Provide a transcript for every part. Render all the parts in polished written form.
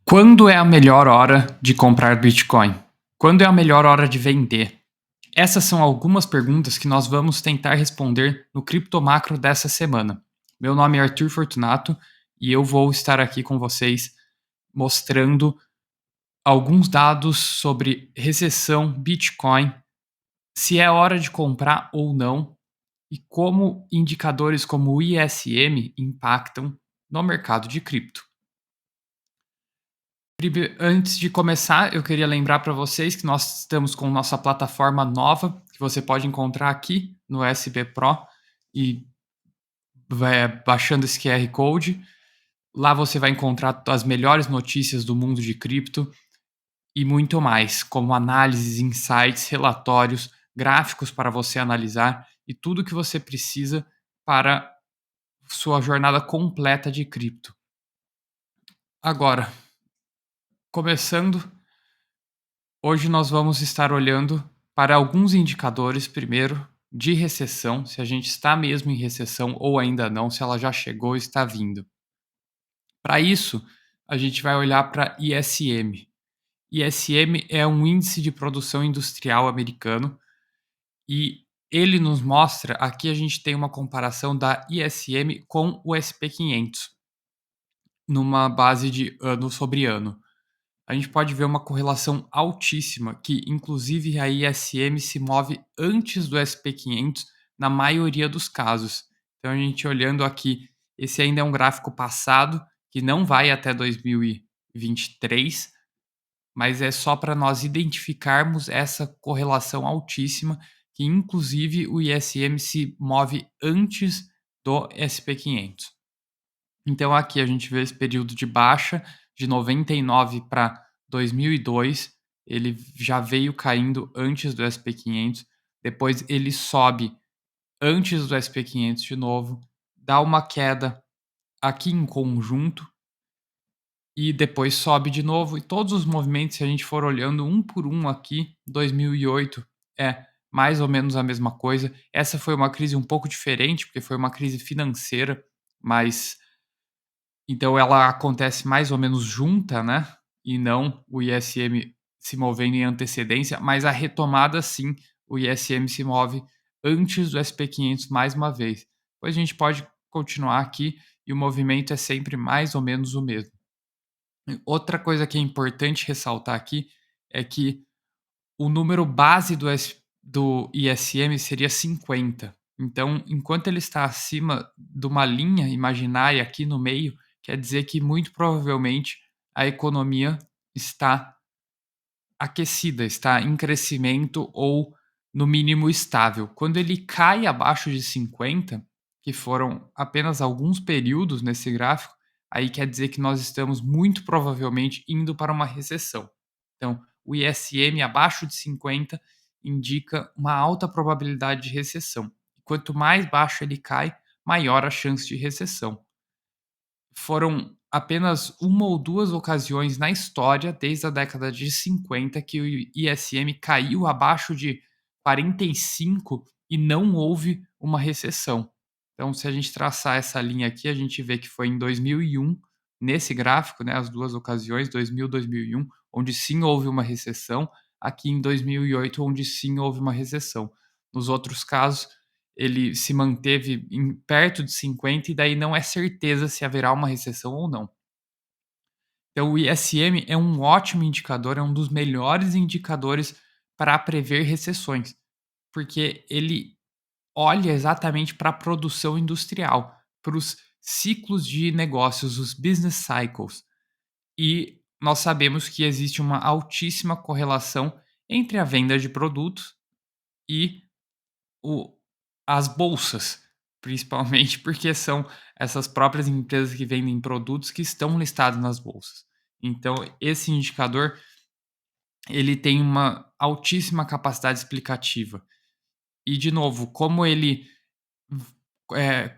Quando é a melhor hora de comprar Bitcoin? Quando é a melhor hora de vender? Essas são algumas perguntas que nós vamos tentar responder no Cripto Macro dessa semana. Meu nome é Arthur Fortunato e eu vou estar aqui com vocês mostrando alguns dados sobre recessão, Bitcoin, se é hora de comprar ou não e como indicadores como o ISM impactam no mercado de cripto. Antes de começar, eu queria lembrar para vocês que nós estamos com nossa plataforma nova, que você pode encontrar aqui no SB Pro e baixando esse QR Code. Lá você vai encontrar as melhores notícias do mundo de cripto e muito mais, como análises, insights, relatórios, gráficos para você analisar e tudo que você precisa para sua jornada completa de cripto. Agora, começando. Hoje nós vamos estar olhando para alguns indicadores, primeiro, de recessão, se a gente está mesmo em recessão ou ainda não, se ela já chegou ou está vindo. Para isso, a gente vai olhar para ISM. ISM é um índice de produção industrial americano e ele nos mostra, aqui a gente tem uma comparação da ISM com o SP500, numa base de ano sobre ano. A gente pode ver uma correlação altíssima, que inclusive a ISM se move antes do SP500 na maioria dos casos. Então a gente olhando aqui, esse ainda é um gráfico passado, que não vai até 2023, mas é só para nós identificarmos essa correlação altíssima, que inclusive o ISM se move antes do SP500. Então aqui a gente vê esse período de baixa de 99 para 2002, ele já veio caindo antes do SP500, depois ele sobe antes do SP500 de novo, dá uma queda aqui em conjunto e depois sobe de novo. E todos os movimentos, se a gente for olhando um por um aqui, 2008 é mais ou menos a mesma coisa. Essa foi uma crise um pouco diferente, porque foi uma crise financeira, mas então ela acontece mais ou menos junta, né, e não o ISM se movendo em antecedência, mas a retomada sim, o ISM se move antes do SP500 mais uma vez. Depois a gente pode continuar aqui e o movimento é sempre mais ou menos o mesmo. E outra coisa que é importante ressaltar aqui é que o número base do ISM seria 50. Então, enquanto ele está acima de uma linha imaginária aqui no meio, quer dizer que muito provavelmente a economia está aquecida, está em crescimento ou no mínimo estável. Quando ele cai abaixo de 50, que foram apenas alguns períodos nesse gráfico, aí quer dizer que nós estamos muito provavelmente indo para uma recessão. Então, o ISM abaixo de 50 indica uma alta probabilidade de recessão. Quanto mais baixo ele cai, maior a chance de recessão. Foram apenas uma ou duas ocasiões na história, desde a década de 50, que o ISM caiu abaixo de 45 e não houve uma recessão. Então, se a gente traçar essa linha aqui, a gente vê que foi em 2001, nesse gráfico, né, as duas ocasiões, 2000 e 2001, onde sim houve uma recessão, aqui em 2008, onde sim houve uma recessão. Nos outros casos, ele se manteve perto de 50 e daí não é certeza se haverá uma recessão ou não. Então o ISM é um ótimo indicador, é um dos melhores indicadores para prever recessões, porque ele olha exatamente para a produção industrial, para os ciclos de negócios, os business cycles. E nós sabemos que existe uma altíssima correlação entre a venda de produtos e o as bolsas, principalmente porque são essas próprias empresas que vendem produtos que estão listados nas bolsas. Então esse indicador, ele tem uma altíssima capacidade explicativa. E de novo, como ele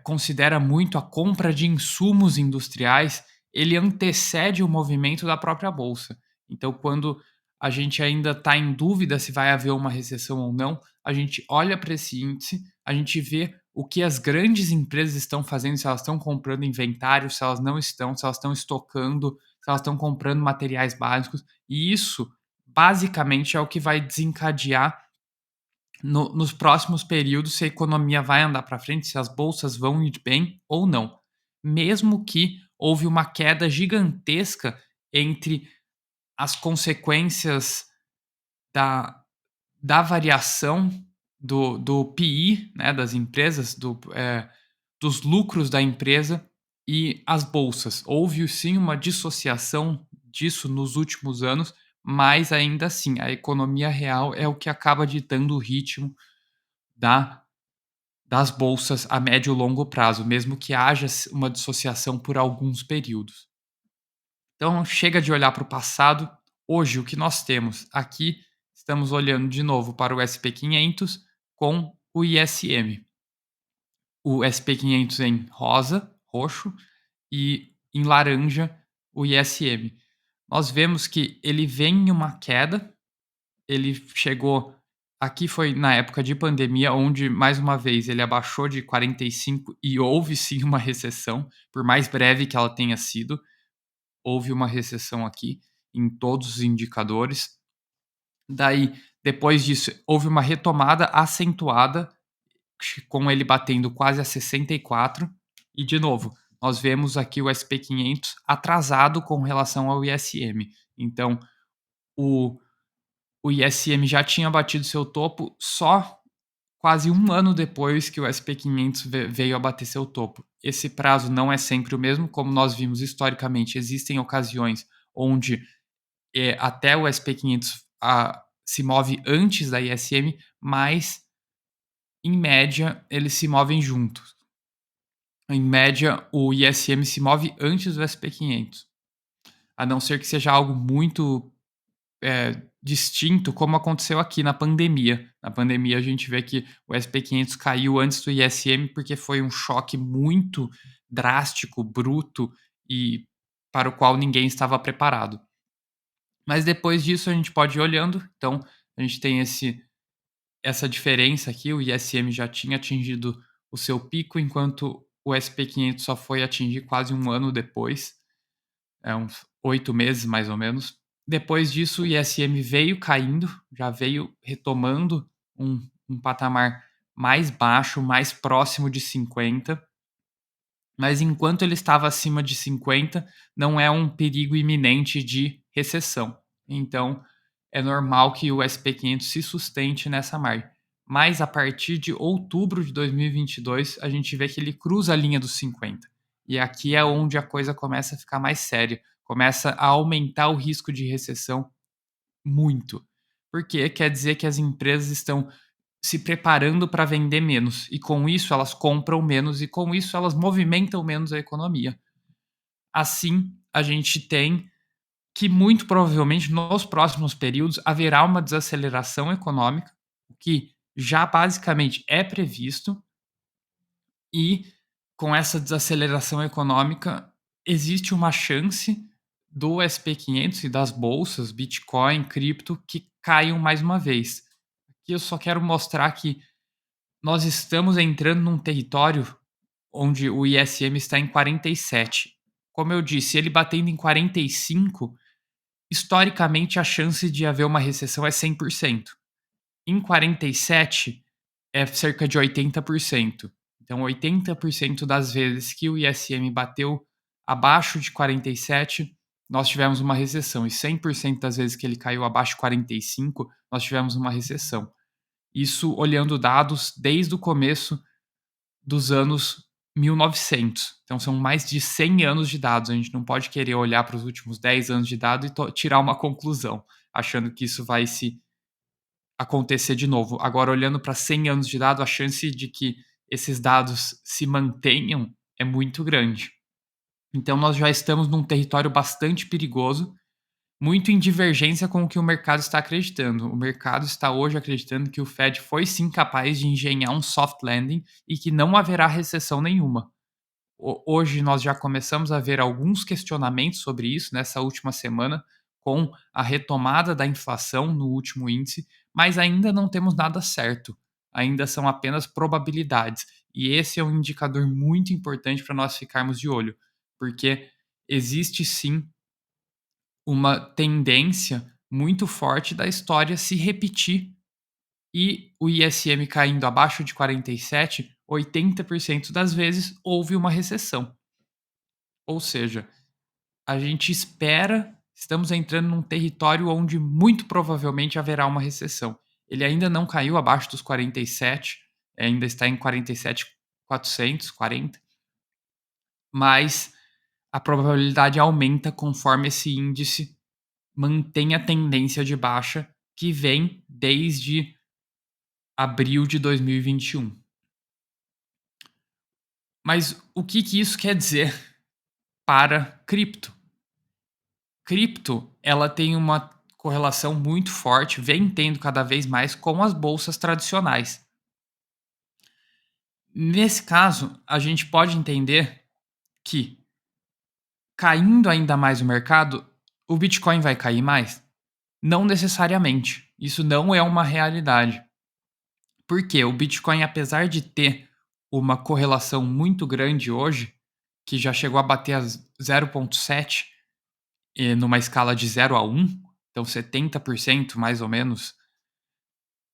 considera muito a compra de insumos industriais, ele antecede o movimento da própria bolsa. Então, quando a gente ainda está em dúvida se vai haver uma recessão ou não, a gente olha para esse índice, a gente vê o que as grandes empresas estão fazendo, se elas estão comprando inventário, se elas não estão, se elas estão estocando, se elas estão comprando materiais básicos, e isso basicamente é o que vai desencadear nos próximos períodos se a economia vai andar para frente, se as bolsas vão ir bem ou não. Mesmo que houve uma queda gigantesca entre as consequências da, da variação do PI, né, das empresas, dos lucros da empresa e as bolsas. Houve sim uma dissociação disso nos últimos anos, mas ainda assim, a economia real é o que acaba ditando o ritmo da das bolsas a médio e longo prazo, mesmo que haja uma dissociação por alguns períodos. Então, chega de olhar para o passado. Hoje, o que nós temos aqui, estamos olhando de novo para o SP500 com o ISM. O SP500 em rosa, roxo, e em laranja, o ISM. Nós vemos que ele vem em uma queda. Ele chegou aqui foi na época de pandemia, onde, mais uma vez, ele abaixou de 45 e houve sim uma recessão, por mais breve que ela tenha sido, houve uma recessão aqui em todos os indicadores. Daí, depois disso, houve uma retomada acentuada, com ele batendo quase a 64, e de novo, nós vemos aqui o SP500 atrasado com relação ao ISM. Então, o o ISM já tinha batido seu topo só quase um ano depois que o SP500 veio a bater seu topo. Esse prazo não é sempre o mesmo, como nós vimos historicamente, existem ocasiões onde até o SP500 se move antes da ISM, mas em média eles se movem juntos. Em média, o ISM se move antes do SP500, a não ser que seja algo muito distinto, como aconteceu aqui na pandemia. Na pandemia, a gente vê que o SP500 caiu antes do ISM porque foi um choque muito drástico, bruto e para o qual ninguém estava preparado. Mas depois disso, a gente pode ir olhando. Então, a gente tem essa diferença aqui. O ISM já tinha atingido o seu pico, enquanto o SP500 só foi atingir quase um ano depois, uns 8 meses mais ou menos. Depois disso, o ISM veio caindo, já veio retomando um patamar mais baixo, mais próximo de 50, mas enquanto ele estava acima de 50, não é um perigo iminente de recessão. Então, é normal que o SP500 se sustente nessa margem. Mas a partir de outubro de 2022, a gente vê que ele cruza a linha dos 50. E aqui é onde a coisa começa a ficar mais séria, começa a aumentar o risco de recessão muito. Porque quer dizer que as empresas estão se preparando para vender menos, e com isso elas compram menos, e com isso elas movimentam menos a economia. Assim, a gente tem que muito provavelmente nos próximos períodos haverá uma desaceleração econômica, o que já basicamente é previsto, e com essa desaceleração econômica existe uma chance do SP500 e das bolsas, Bitcoin, cripto, que caiam mais uma vez. Aqui eu só quero mostrar que nós estamos entrando num território onde o ISM está em 47. Como eu disse, ele batendo em 45, historicamente a chance de haver uma recessão é 100%. Em 47 é cerca de 80%. Então 80% das vezes que o ISM bateu abaixo de 47, nós tivemos uma recessão, e 100% das vezes que ele caiu abaixo de 45, nós tivemos uma recessão. Isso olhando dados desde o começo dos anos 1900. Então são mais de 100 anos de dados. A gente não pode querer olhar para os últimos 10 anos de dados e tirar uma conclusão, achando que isso vai se acontecer de novo. Agora, olhando para 100 anos de dados, a chance de que esses dados se mantenham é muito grande. Então nós já estamos num território bastante perigoso, muito em divergência com o que o mercado está acreditando. O mercado está hoje acreditando que o Fed foi sim capaz de engenhar um soft landing e que não haverá recessão nenhuma. Hoje nós já começamos a ver alguns questionamentos sobre isso nessa última semana, com a retomada da inflação no último índice, mas ainda não temos nada certo. Ainda são apenas probabilidades. E esse é um indicador muito importante para nós ficarmos de olho, porque existe sim uma tendência muito forte da história se repetir e o ISM caindo abaixo de 47, 80% das vezes houve uma recessão. Ou seja, a gente espera, estamos entrando num território onde muito provavelmente haverá uma recessão. Ele ainda não caiu abaixo dos 47, ainda está em 47.440, mas a probabilidade aumenta conforme esse índice mantém a tendência de baixa que vem desde abril de 2021. Mas o que que isso quer dizer para cripto? Cripto, ela tem uma correlação muito forte, vem tendo cada vez mais com as bolsas tradicionais. Nesse caso, a gente pode entender que caindo ainda mais o mercado, o Bitcoin vai cair mais? Não necessariamente. Isso não é uma realidade. Porque o Bitcoin, apesar de ter uma correlação muito grande hoje, que já chegou a bater as 0,7 numa escala de 0 a 1, então 70% mais ou menos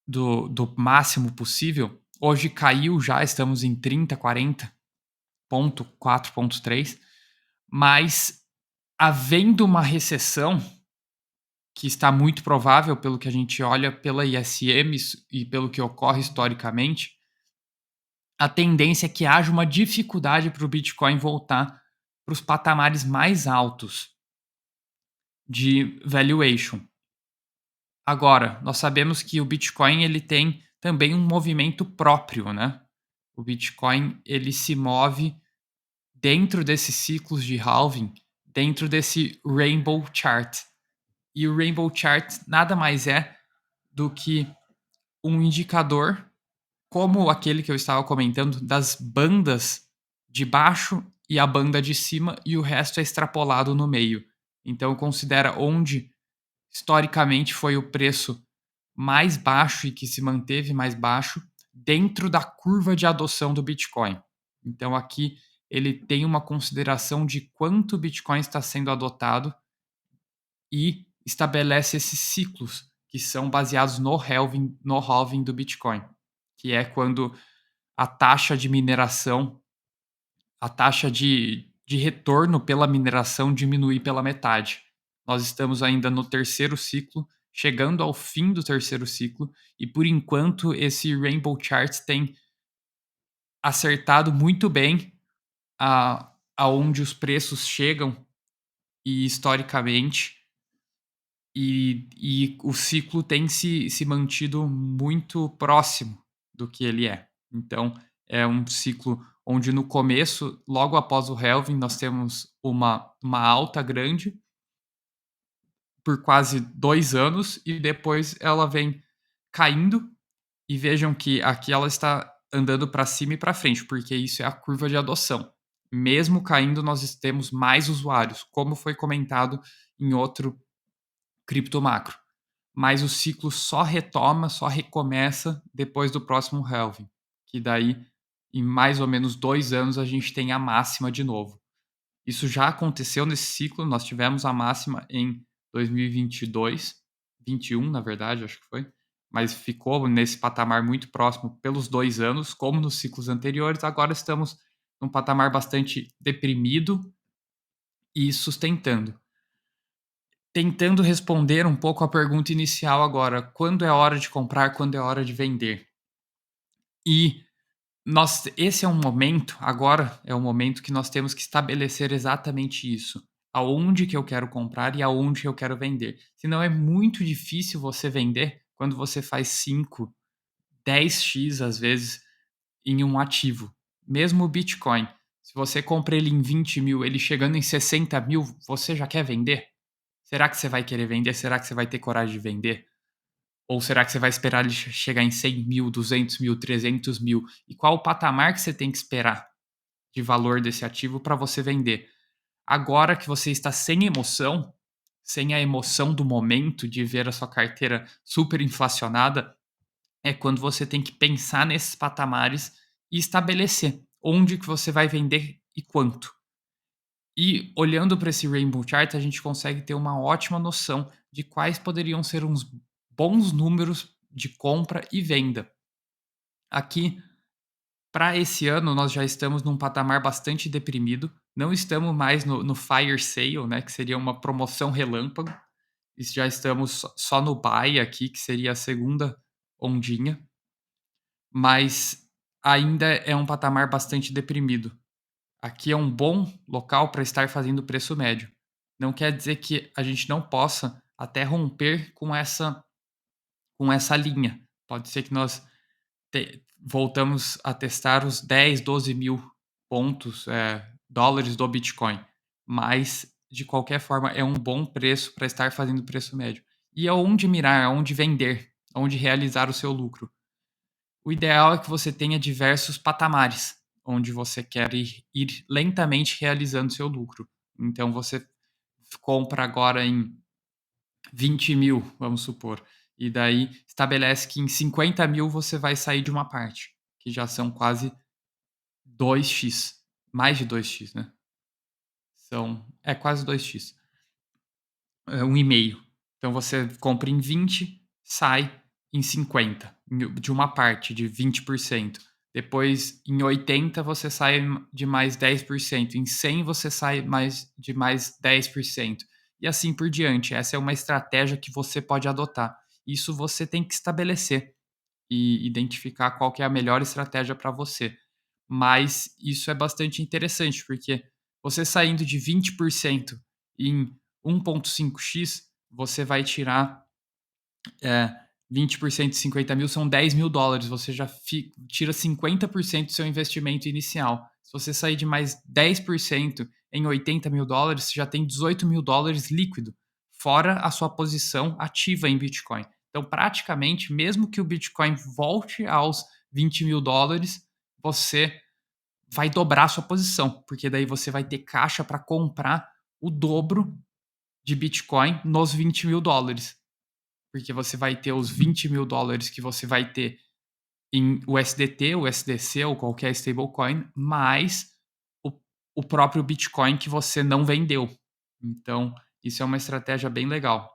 do máximo possível, hoje caiu já, estamos em 30, 40,4,3, mas havendo uma recessão, que está muito provável pelo que a gente olha pela ISM e pelo que ocorre historicamente, a tendência é que haja uma dificuldade para o Bitcoin voltar para os patamares mais altos de valuation. Agora, nós sabemos que o Bitcoin ele tem também um movimento próprio, né? O Bitcoin ele se move dentro desses ciclos de halving, dentro desse Rainbow Chart. E o Rainbow Chart nada mais é do que um indicador como aquele que eu estava comentando das bandas de baixo e a banda de cima e o resto é extrapolado no meio. Então considera onde historicamente foi o preço mais baixo e que se manteve mais baixo dentro da curva de adoção do Bitcoin. Então aqui ele tem uma consideração de quanto o Bitcoin está sendo adotado e estabelece esses ciclos que são baseados no halving do Bitcoin, que é quando a taxa de mineração, a taxa de retorno pela mineração diminui pela metade. Nós estamos ainda no terceiro ciclo, chegando ao fim do terceiro ciclo, e por enquanto esse Rainbow Chart tem acertado muito bem aonde os preços chegam e historicamente, e o ciclo tem se mantido muito próximo do que ele é. Então, é um ciclo onde no começo, logo após o halving, nós temos uma alta grande por quase 2 anos e depois ela vem caindo, e vejam que aqui ela está andando para cima e para frente, porque isso é a curva de adoção. Mesmo caindo, nós temos mais usuários, como foi comentado em outro cripto macro. Mas o ciclo só retoma, só recomeça depois do próximo halving, que daí em mais ou menos 2 anos a gente tem a máxima de novo. Isso já aconteceu nesse ciclo, nós tivemos a máxima em 2022, 21 na verdade, acho que foi, mas ficou nesse patamar muito próximo pelos 2 anos, como nos ciclos anteriores. Agora estamos num patamar bastante deprimido e sustentando. Tentando responder um pouco a pergunta inicial agora, quando é hora de comprar, quando é hora de vender? E esse é um momento, agora é o momento que nós temos que estabelecer exatamente isso. Aonde que eu quero comprar e aonde que eu quero vender. Senão é muito difícil você vender quando você faz 5, 10x às vezes em um ativo. Mesmo o Bitcoin. Se você compra ele em 20 mil, ele chegando em 60 mil, você já quer vender? Será que você vai querer vender? Será que você vai ter coragem de vender? Ou será que você vai esperar ele chegar em 100 mil, 200 mil, 300 mil? E qual o patamar que você tem que esperar de valor desse ativo para você vender? Agora que você está sem emoção, sem a emoção do momento de ver a sua carteira super inflacionada, é quando você tem que pensar nesses patamares e estabelecer onde que você vai vender e quanto. E olhando para esse Rainbow Chart, a gente consegue ter uma ótima noção de quais poderiam ser uns bons números de compra e venda. Aqui, para esse ano, nós já estamos num patamar bastante deprimido. Não estamos mais no fire sale, né, que seria uma promoção relâmpago. Já estamos só no buy aqui, que seria a segunda ondinha, mas ainda é um patamar bastante deprimido. Aqui é um bom local para estar fazendo preço médio. Não quer dizer que a gente não possa até romper com essa linha. Pode ser que nós voltamos a testar os 10, 12 mil pontos, dólares do Bitcoin. Mas, de qualquer forma, é um bom preço para estar fazendo preço médio. E aonde mirar, aonde vender, aonde realizar o seu lucro. O ideal é que você tenha diversos patamares, onde você quer ir lentamente realizando seu lucro. Então, você compra agora em 20 mil, vamos supor, e daí estabelece que em 50 mil você vai sair de uma parte, que já são quase 2x, mais de 2x, né? Quase 2x. É 1,5. Então você compra em 20, sai em 50, de uma parte, de 20%. Depois, em 80, você sai de mais 10%. Em 100, você sai de mais 10%. E assim por diante. Essa é uma estratégia que você pode adotar. Isso você tem que estabelecer e identificar qual que é a melhor estratégia para você. Mas isso é bastante interessante, porque você saindo de 20% em 1,5x, você vai tirar 20% de 50 mil, são 10 mil dólares. Você já tira 50% do seu investimento inicial. Se você sair de mais 10% em 80 mil dólares, você já tem 18 mil dólares líquido, fora a sua posição ativa em Bitcoin. Então, praticamente, mesmo que o Bitcoin volte aos 20 mil dólares, você vai dobrar a sua posição, porque daí você vai ter caixa para comprar o dobro de Bitcoin nos 20 mil dólares. Porque você vai ter os 20 mil dólares que você vai ter em USDT, USDC ou qualquer stablecoin, mais o, o próprio Bitcoin que você não vendeu. Então, isso é uma estratégia bem legal.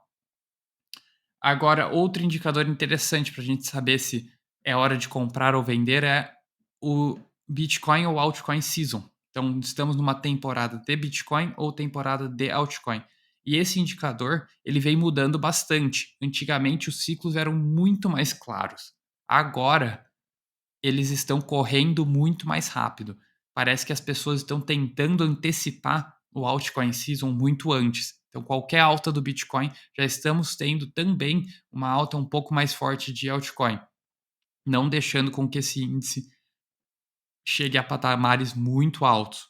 Agora, outro indicador interessante para a gente saber se é hora de comprar ou vender é o Bitcoin ou Altcoin Season. Então, estamos numa temporada de Bitcoin ou temporada de Altcoin. E esse indicador, ele vem mudando bastante. Antigamente, os ciclos eram muito mais claros. Agora, eles estão correndo muito mais rápido. Parece que as pessoas estão tentando antecipar o altcoin season muito antes. Então, qualquer alta do Bitcoin, já estamos tendo também uma alta um pouco mais forte de altcoin, não deixando com que esse índice chegue a patamares muito altos.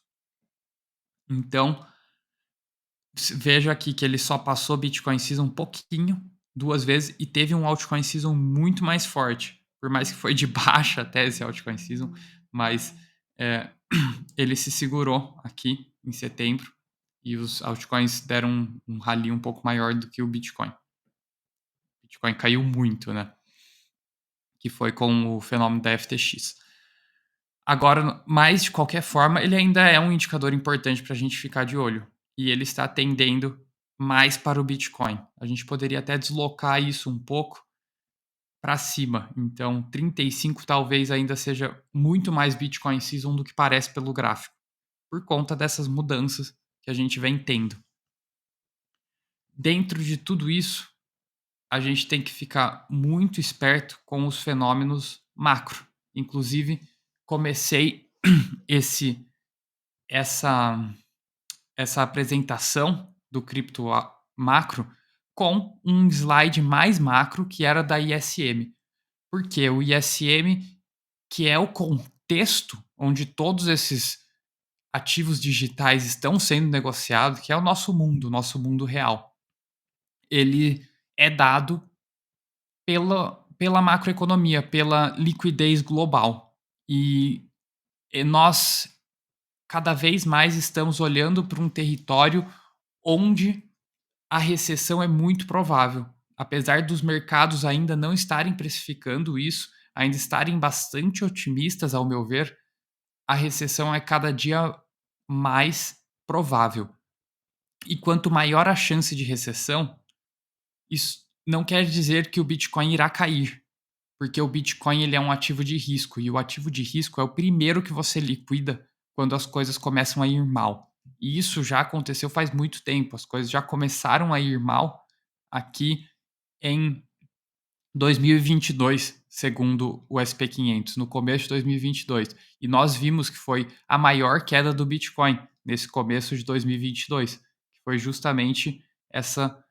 Então, vejo aqui que ele só passou Bitcoin Season um pouquinho, 2 vezes, e teve um altcoin season muito mais forte. Por mais que foi de baixa até esse altcoin season, mas ele se segurou aqui em setembro e os altcoins deram um rally um pouco maior do que o Bitcoin. O Bitcoin caiu muito, né? Que foi com o fenômeno da FTX. Agora, mas de qualquer forma, ele ainda é um indicador importante para a gente ficar de olho. E ele está tendendo mais para o Bitcoin. A gente poderia até deslocar isso um pouco para cima. Então, 35 talvez ainda seja muito mais Bitcoin Season do que parece pelo gráfico, por conta dessas mudanças que a gente vem tendo. Dentro de tudo isso, a gente tem que ficar muito esperto com os fenômenos macro. Inclusive, comecei esse essa essa apresentação do cripto macro com um slide mais macro que era da ISM. Porque o ISM, que é o contexto onde todos esses ativos digitais estão sendo negociados, que é o nosso mundo real. Ele é dado pela macroeconomia, pela liquidez global. E nós cada vez mais estamos olhando para um território onde a recessão é muito provável. Apesar dos mercados ainda não estarem precificando isso, ainda estarem bastante otimistas, ao meu ver, a recessão é cada dia mais provável. E quanto maior a chance de recessão, isso não quer dizer que o Bitcoin irá cair, porque o Bitcoin ele é um ativo de risco e o ativo de risco é o primeiro que você liquida quando as coisas começam a ir mal. E isso já aconteceu faz muito tempo, as coisas já começaram a ir mal aqui em 2022, segundo o SP500, no começo de 2022. E nós vimos que foi a maior queda do Bitcoin nesse começo de 2022, que foi justamente essa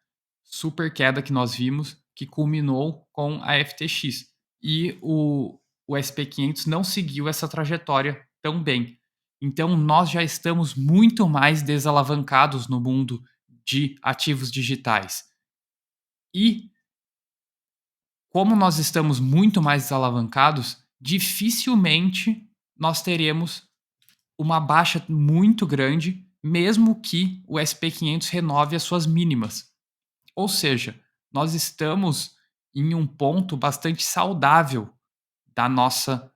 super queda que nós vimos, que culminou com a FTX. E o SP500 não seguiu essa trajetória tão bem. Então, nós já estamos muito mais desalavancados no mundo de ativos digitais. E como nós estamos muito mais desalavancados, dificilmente nós teremos uma baixa muito grande, mesmo que o SP500 renove as suas mínimas. Ou seja, nós estamos em um ponto bastante saudável da nossa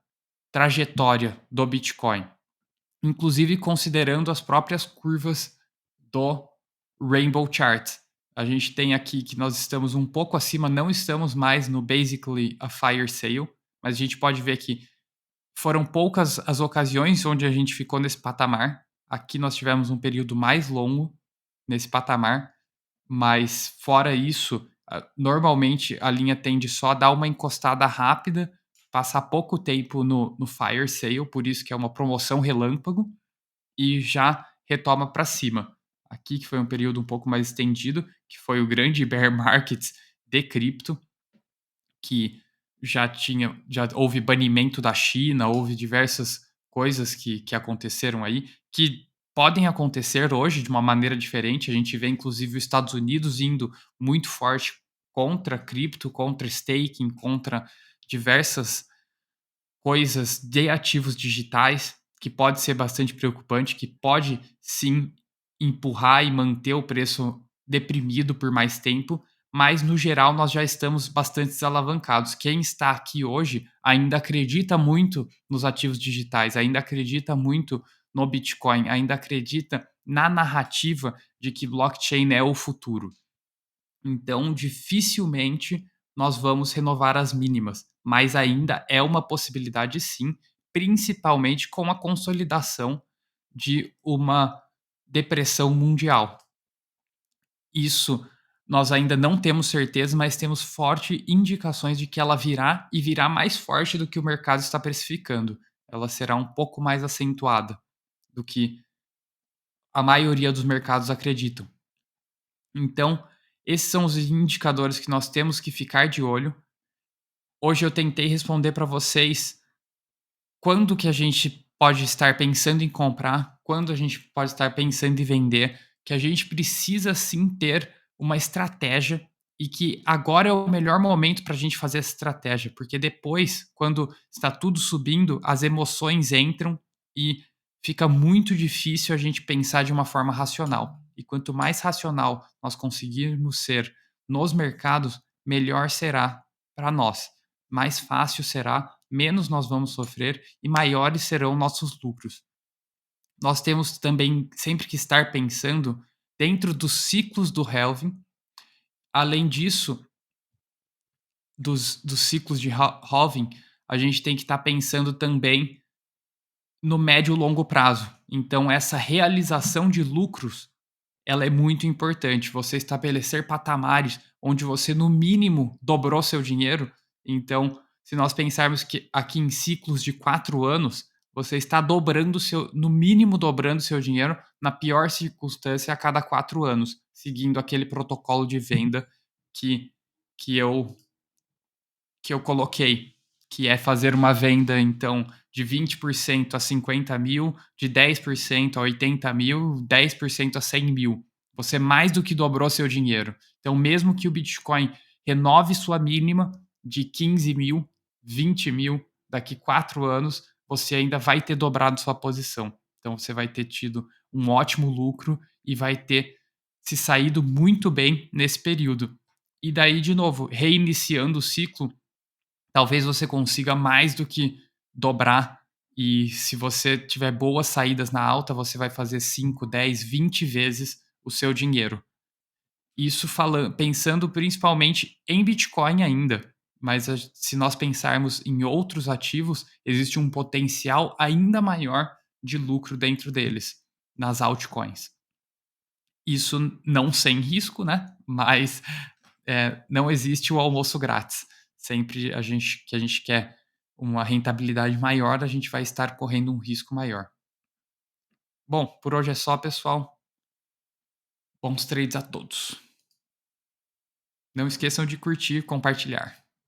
trajetória do Bitcoin, inclusive considerando as próprias curvas do Rainbow Chart. A gente tem aqui que nós estamos um pouco acima, não estamos mais no basically a fire sale, mas a gente pode ver que foram poucas as ocasiões onde a gente ficou nesse patamar. Aqui nós tivemos um período mais longo nesse patamar, mas fora isso, normalmente a linha tende só a dar uma encostada rápida, passar pouco tempo no fire sale, por isso que é uma promoção relâmpago, e já retoma para cima. Aqui que foi um período um pouco mais estendido, que foi o grande bear market de cripto, que já houve banimento da China, houve diversas coisas que aconteceram aí, que podem acontecer hoje de uma maneira diferente. A gente vê inclusive os Estados Unidos indo muito forte contra cripto, contra staking, contra diversas coisas de ativos digitais, que pode ser bastante preocupante, que pode sim empurrar e manter o preço deprimido por mais tempo, mas no geral nós já estamos bastante desalavancados. Quem está aqui hoje ainda acredita muito nos ativos digitais, ainda acredita muito no Bitcoin, ainda acredita na narrativa de que blockchain é o futuro. Então, dificilmente nós vamos renovar as mínimas, mas ainda é uma possibilidade sim, principalmente com a consolidação de uma depressão mundial. Isso nós ainda não temos certeza, mas temos fortes indicações de que ela virá e virá mais forte do que o mercado está precificando. Ela será um pouco mais acentuada do que a maioria dos mercados acreditam. Então, esses são os indicadores que nós temos que ficar de olho. Hoje eu tentei responder para vocês quando que a gente pode estar pensando em comprar, quando a gente pode estar pensando em vender, que a gente precisa sim ter uma estratégia e que agora é o melhor momento para a gente fazer essa estratégia, porque depois, quando está tudo subindo, as emoções entram e fica muito difícil a gente pensar de uma forma racional. E quanto mais racional nós conseguirmos ser nos mercados, melhor será para nós. Mais fácil será, menos nós vamos sofrer e maiores serão nossos lucros. Nós temos também sempre que estar pensando dentro dos ciclos do halving. Além disso, dos ciclos de halving, a gente tem que estar pensando também no médio e longo prazo. Então, essa realização de lucros ela é muito importante. Você estabelecer patamares onde você, no mínimo, dobrou seu dinheiro. Então, se nós pensarmos que aqui em ciclos de 4 anos, você está dobrando seu, no mínimo dobrando seu dinheiro, na pior circunstância, a cada 4 anos, seguindo aquele protocolo de venda que, que eu que eu coloquei, que é fazer uma venda, então, de 20% a 50 mil, de 10% a 80 mil, 10% a 100 mil. Você mais do que dobrou seu dinheiro. Então, mesmo que o Bitcoin renove sua mínima de 15 mil, 20 mil, daqui 4 anos, você ainda vai ter dobrado sua posição. Então, você vai ter tido um ótimo lucro e vai ter se saído muito bem nesse período. E daí, de novo, reiniciando o ciclo, talvez você consiga mais do que dobrar E se você tiver boas saídas na alta, você vai fazer 5, 10, 20 vezes o seu dinheiro. Isso pensando principalmente em Bitcoin ainda, mas se nós pensarmos em outros ativos, existe um potencial ainda maior de lucro dentro deles, nas altcoins. Isso não sem risco, né? Mas não existe o almoço grátis. Sempre que a gente quer uma rentabilidade maior, a gente vai estar correndo um risco maior. Bom, por hoje é só, pessoal. Bons trades a todos. Não esqueçam de curtir e compartilhar.